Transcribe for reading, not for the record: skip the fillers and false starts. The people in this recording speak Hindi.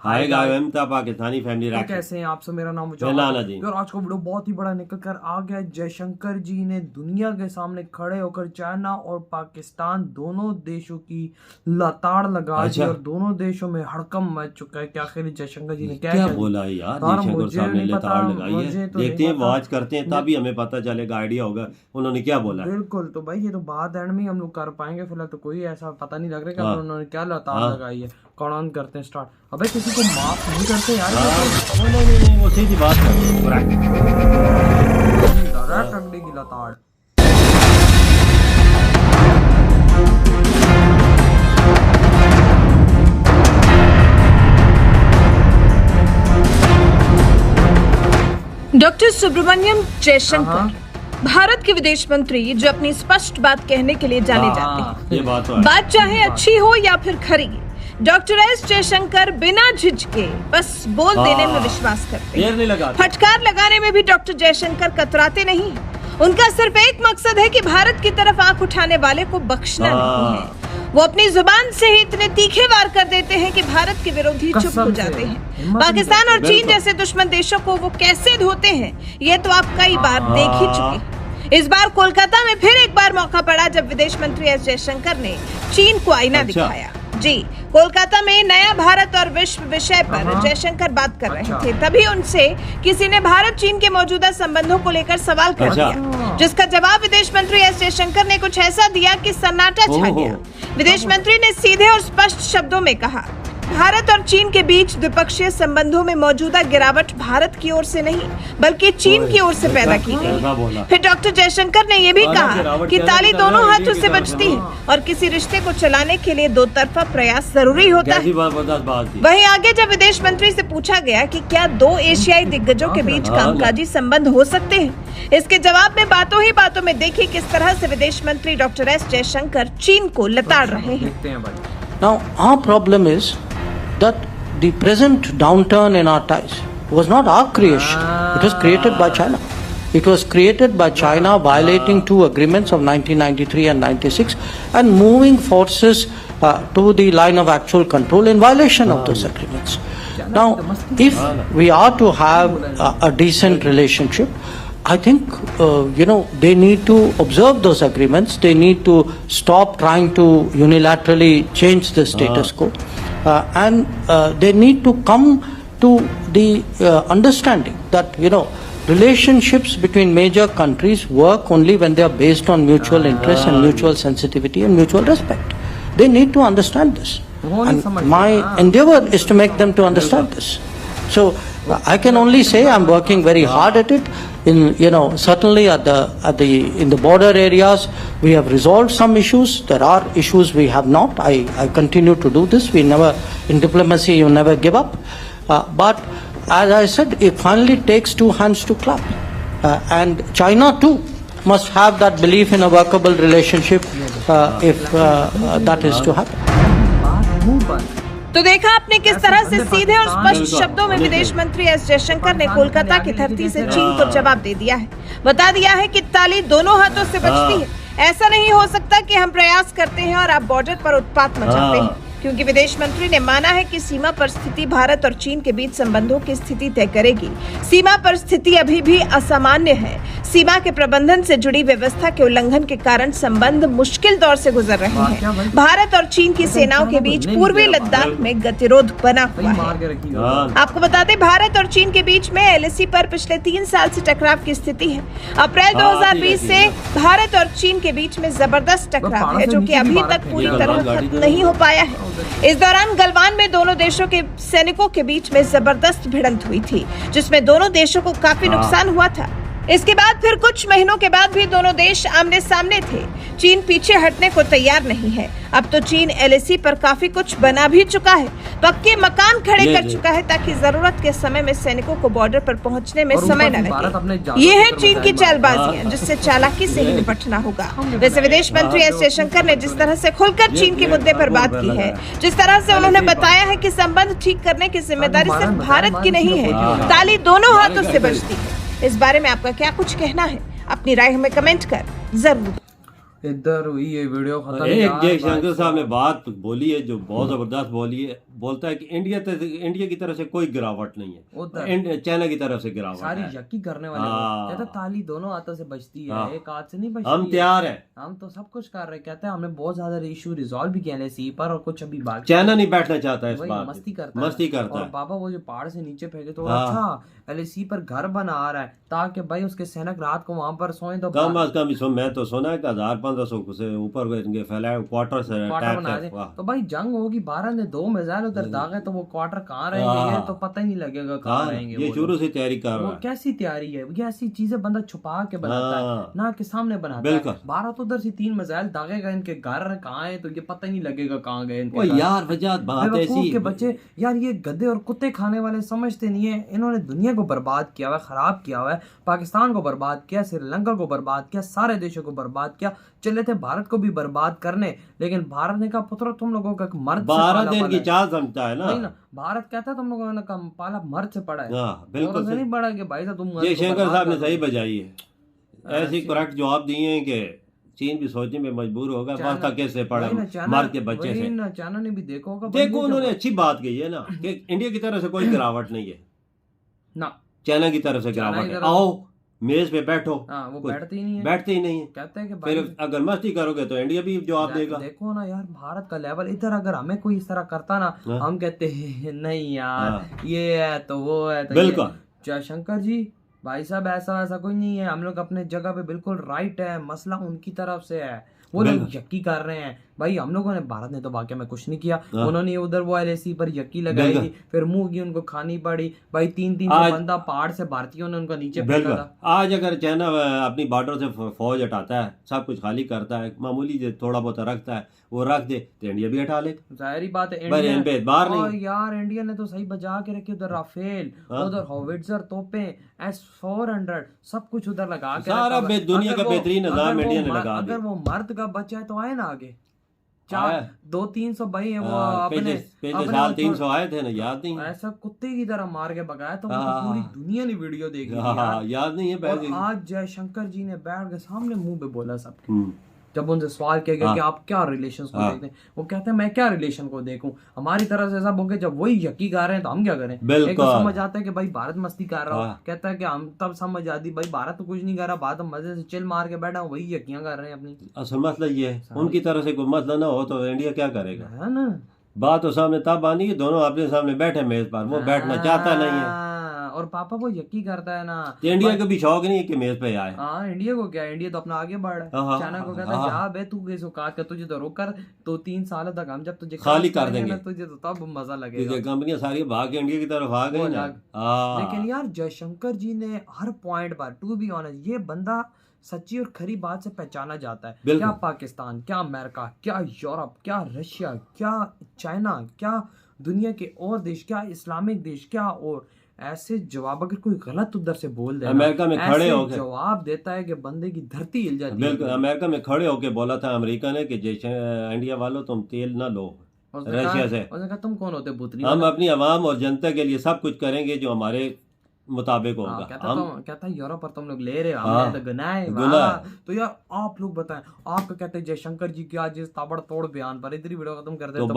Hi guys, Pakistani family rack. कैसे हैं आप सब। मेरा नाम मुजाहिद। और आज का वीडियो बहुत ही बड़ा निकल कर आ गया। जयशंकर जी ने दुनिया के सामने खड़े होकर चाइना और पाकिस्तान दोनों देशों की लताड़ लगा दी और दोनों देशों में हड़कंप मच चुका है कि आखिर जयशंकर जी ने क्या बोला है यार। जयशंकर साहब ने लताड़ लगाई है, देखते हैं, वॉच करते हैं, तभी हमें पता चलेगा, आइडिया होगा उन्होंने क्या बोला। बिल्कुल, तो भाई ये तो बात एंड में हम लोग कर पाएंगे। फिलहाल तो कोई ऐसा पता नहीं लग रहा कि उन्होंने क्या लताड़ लगाई है। कौन करते हैं स्टार्ट। अबे किसी को माफ नहीं करते यार। नहीं, वो सीधी बात है। टंगड़ी की लताड़। डॉक्टर सुब्रमण्यम जयशंकर भारत के विदेश मंत्री जो अपनी स्पष्ट बात कहने के लिए जाने जाते हैं। ये बात तो है। बात चाहे अच्छी हो या फिर खरी, डॉक्टर एस जयशंकर बिना झिझके बस बोल देने में विश्वास करते हैं। फटकार लगाने में भी डॉक्टर जयशंकर कतराते नहीं। उनका सिर्फ एक मकसद है कि भारत की तरफ आंख उठाने वाले को बख्शना नहीं है। वो अपनी जुबान से ही इतने तीखे वार कर देते हैं कि भारत के विरोधी चुप हो जाते हैं। पाकिस्तान और चीन जैसे दुश्मन देशों को वो कैसे धोते हैं, ये तो आप कई बार देख ही चुके हैं। इस बार कोलकाता में फिर एक बार मौका पड़ा जब विदेश मंत्री एस जयशंकर ने चीन को आईना दिखाया। जी, कोलकाता में नया भारत और विश्व विषय पर जयशंकर बात कर रहे थे। तभी उनसे किसी ने भारत चीन के मौजूदा संबंधों को लेकर सवाल कर दिया, जिसका जवाब विदेश मंत्री एस जयशंकर ने कुछ ऐसा दिया कि सन्नाटा छा गया। विदेश मंत्री ने सीधे और स्पष्ट शब्दों में कहा, भारत और चीन के बीच द्विपक्षीय संबंधों में मौजूदा गिरावट भारत की ओर से नहीं बल्कि चीन की ओर से पैदा की गई। फिर डॉक्टर जयशंकर ने यह भी कहा कि ताली दोनों हाथों से बजती है और किसी रिश्ते को चलाने के लिए दो तरफा प्रयास जरूरी होता है। वहीं आगे जब विदेश मंत्री से पूछा गया कि क्या दो एशियाई दिग्गजों के बीच कामकाजी संबंध हो सकते हैं, इसके जवाब में बातों ही बातों में देखिए किस तरह से विदेश मंत्री डॉक्टर एस जयशंकर चीन को लताड़ रहे हैं। Now our problem is that the present downturn in our ties was not our creation. It was created by China. It was created by China violating two agreements of 1993 and 96 and moving forces to the line of actual control in violation of those agreements. Now, if we are to have a decent relationship, I think, they need to observe those agreements. They need to stop trying to unilaterally change the status quo. And they need to come to the understanding that, relationships between major countries work only when they are based on mutual interest and mutual sensitivity and mutual respect. They need to understand this. And my endeavor is to make them to understand this. So I can only say I'm working very hard at it. Certainly in the border areas, we have resolved some issues. There are issues we have not. I continue to do this. In diplomacy, you never give up. But as I said, it finally takes two hands to clap. And China too must have that belief in a workable relationship if that is to happen. तो देखा आपने किस तरह से सीधे और स्पष्ट शब्दों में विदेश मंत्री एस जयशंकर ने कोलकाता की धरती से चीन को जवाब दे दिया है। बता दिया है कि ताली दोनों हाथों से बजती है। ऐसा नहीं हो सकता कि हम प्रयास करते हैं और आप बॉर्डर पर उत्पात मचाते हैं, क्योंकि विदेश मंत्री ने माना है कि सीमा पर स्थिति भारत और चीन के बीच संबंधों की स्थिति तय करेगी। सीमा पर स्थिति अभी भी असामान्य है। सीमा के प्रबंधन से जुड़ी व्यवस्था के उल्लंघन के कारण संबंध मुश्किल दौर से गुजर रहे हैं। भारत और चीन की सेनाओं के बीच पूर्वी लद्दाख में गतिरोध बना हुआ है। आपको बता दें, भारत और चीन के बीच में LAC पर पिछले 3 साल से टकराव की स्थिति है। अप्रैल 2020 से भारत और चीन के बीच में जबरदस्त टकराव है, जो कि अभी तक पूरी तरह खत्म नहीं हो पाया है। इस दौरान गलवान में दोनों देशों के सैनिकों के बीच में जबरदस्त भिड़ंत हुई थी, जिसमें दोनों देशों को काफी नुकसान हुआ था। इसके बाद फिर कुछ महीनों के बाद भी दोनों देश आमने सामने थे। चीन पीछे हटने को तैयार नहीं है। अब तो चीन LAC पर काफी कुछ बना भी चुका है, पक्के मकान खड़े कर चुका है, ताकि जरूरत के समय में सैनिकों को बॉर्डर पर पहुंचने में समय न लगे। ये है चीन की चालबाजियां, जिससे चालाकी से ही निपटना होगा। वैसे विदेश मंत्री एस जयशंकर ने जिस तरह से खुलकर चीन के मुद्दे पर बात की है, जिस तरह से उन्होंने बताया है कि संबंध ठीक करने की जिम्मेदारी सिर्फ भारत की नहीं है, ताली दोनों हाथों से बजती है। इस बारे में आपका क्या कुछ कहना है? अपनी राय हमें कमेंट कर जरूर। इधर हुई ये वीडियो खत्म एक यार, जयशंकर साहब ने बात बोली है जो बहुत जबरदस्त बोली है। बोलता है कि इंडिया की तरफ से कोई गिरावट नहीं है, चाइना की तरफ से गिरावट सारी है। यकी करने वाले हाँ। कहते ताली दोनों हाथों से बजती है, हाँ। एक हाथ से नहीं बजती हम है। तैयार हैं, हम तो सब कुछ कर रहे हैं। कहते हैं हमने बहुत ज्यादा इशू रिजॉल्व भी किया है सी पर, और कुछ अभी बाकी। चाइना नहीं बैठना चाहता है इस वही बात पे। मस्ती करता है। और बाबा वो जो पहाड़ से नीचे फेंके तो हाँ। अच्छा एलएसी पर घर बना रहा है ताकि भाई उसके सैनिक रात को वहां पर सोएं तो कम अज कम मैं तो सुना है कि 1500 से ऊपर इनके फैलाए क्वार्टर से क्वार्टर बना अटैक दे। है। वाह। तो भाई जंग होगी, भारत ने 2 मिसाइल उधर दागे तो वो क्वार्टर कहाँ रहेंगे, हाँ। ये तो पता ही नहीं लगेगा कहाँ हाँ, रहेंगे। ये वो शुरू लोग। से तैयारी कर रहा वो है। कैसी तैयारी है, ये ऐसी चीजें बंदा छुपा के बनाता है हाँ। ना कि सामने बनाता बिल्कुल। है। भारत उधर से 3 मिसाइल दागेगा, इनके घर कहाँ है तो ये पता ही नहीं लगेगा कहाँ गए इनके ओ घर। यार वजह बात बेवकूफ ऐसी के बच्चे यार, ये गधे और कुत्ते खाने वाले समझते नहीं है। इन्होंने दुनिया को बर्बाद किया हुआ है, खराब किया हुआ है, पाकिस्तान को बर्बाद किया, श्रीलंका को बर्बाद किया, सारे देशों को बर्बाद किया। चले थे भारत को भी बर्बाद करने, लेकिन भारत ने कहा पुत्र तुम लोगों का मर्द से भारत पाला इनकी है। चाल समझता है वही ना। ना, भारत कहता है तुम लोगों ने कहा पाला मर्द से पड़ा है। हाँ, बिल्कुल औरों से सही। नहीं पड़ा कि भाई साहब तुम मर्द को जयशंकर बर्बाद साहब ने कर सही दो। बजाई है, ऐसी करेक्ट जवाब दिए हैं कि चीन भी सोचने में मजबूर होगा चाइना- बस कैसे पड़ा वही ना, चाइना- मार के बच्चे वही से। ना, चाइना ने भी देखा होगा भाई देखो ये उन्होंने जो- अच्छी बात कही है ना कि इंडिया की तरफ से कोई गिरावट नहीं है, ना चाइना की तरफ से चाइना गिरावट की है। तरफ- आओ मेज पे बैठो। हाँ, वो कुछ बैठते ही नहीं है। बैठते ही नहीं है। कहते हैं कि भाई फिर अगर मस्ती करोगे तो इंडिया भी जवाब देगा। देखो ना यार, भारत का लेवल इधर अगर हमें कोई इस तरह करता ना, हाँ। हम कहते हैं नहीं यार हाँ। ये है तो वो है तो बिल्कुल। ये। जयशंकर जी भाई साहब ऐसा ऐसा कोई नहीं है, हम लोग अपने जगह पे बिल्कुल राइट है, मसला उनकी तरफ से है, वो लोग बिल्कुल। यकी कर रहे हैं। भाई हम लोगों ने, भारत ने तो वाकई में कुछ नहीं किया, हाँ। उन्होंने उधर वो एलएसी पर यकी लगाई बिल्कुल। थी, फिर मुंह की उनको खानी पड़ी। भाई 300 आज- बंदा पहाड़ से भारतीयों ने उनको नीचे फेंका बिल्कुल। था। आज अगर चाइना अपनी बॉर्डर से फौज हटाता है, सब कुछ खाली करता है, मामूली जो थोड़ा बहुत रखता है वो रख दे तो इंडिया भी हटा ले। जाहिर बात है पर इन पे एतबार नहीं। और यार इंडिया ने तो सही बजा के रखी, उधर राफेल, हाँ। उधर होविट्जर तोपें, S-400 सब कुछ उधर लगा के सारा रखा हुआ है। दुनिया अगर का वो- बेहतरीन निजाम अगर वो इंडिया ने मर- लगा दिया। अगर वो मर्द का बच्चा है तो आए ना आगे, आया। 200-300 भाई है वो हाँ, अपने पिछले अपने साल वो 300 आए थे ना, याद नहीं है। ऐसा कुत्ते की तरह मार के भगाया तो उनको हाँ। पूरी दुनिया ने वीडियो देखी थी हाँ, यार। याद नहीं है और पहले। आज जयशंकर जी ने बैठ के सामने मुंह पे बोला सबके, हम्म। जब उनसे सवाल किया गया हाँ। कि आप क्या रिलेशन को हाँ। देखते हैं, वो कहते हैं मैं क्या रिलेशन को देखूं, हमारी तरफ से सब हो गए, जब वही यकी गा रहे हैं तो हम क्या करें। बिल्कुल। एक तो समझ आता है कि भाई भारत मस्ती कर रहा हो, हाँ। कहता है कि हम तब समझ आती भाई भारत तो कुछ नहीं कर रहा, भारत मजे से चिल मार के बैठा हूं, वही यकियां कर रहे हैं अपनी, असल मसला ये है, उनकी तरफ से कोई मसला ना हो तो इंडिया क्या करेगा। है ना। बात तो सामने तब आनी कि दोनों अपने सामने बैठे मेज पर, वो बैठना चाहता नहीं है। हाँ, और पापा वो यकी करता है ना। तो इंडिया को भी शौक नहीं है कि मेज पे आए। हाँ, इंडिया को क्या, इंडिया तो अपना आगे बढ़ रहा है। हाँ, चाइना को कहता है हाँ। जा बे तू किस औकात का, तुझे तो रोक कर 2-3 साल तक हम जब तुझे खाली क्रॉस कर करेंगे देंगे। ना, तुझे तो तब मजा लगेगा। क्योंकि कंपनियां सारी भाग के इंडिया की तरफ आ गई वो ना। अलग। हाँ। लेकिन यार जयशंकर जी ने हर पॉइंट पर, टू बी ऑनेस्ट, ये बंदा सच्ची और खरी बात से पहचाना जाता है। बिल्कुल। क्या पाकिस्तान, क्या अमेरिका, क्या यूरोप, क्या रशिया, क्या चाइना, क्या दुनिया के और देश, क्या इस्लामिक देश, क्या और ऐसे जवाब अगर कोई गलत उधर से बोल दे ना, अमेरिका में खड़े ऐसे होके- जवाब देता है कि बंदे की धरती हिल जाती है। बिल्कुल। अमेरिका में खड़े होके बोला था अमेरिका ने कि इंडिया वालों तुम तेल ना लो उसने रशिया से। उसने कहा तुम कौन होते पुतली हम वाले? अपनी आवाम और जनता के लिए सब कुछ करेंगे जो हमारे मुताबिक हाँ, होगा। कहता है यूरोप पर तुम लोग ले रहे हो, हाँ, हमने तो गुनाह है, गुनाह वाह। है। तो यार आप लोग बताएं, आपका कहते हैं जयशंकर जी की आज इस ताबड़तोड़ बयान पर इतनी वीडियो खत्म करते तो हैं तो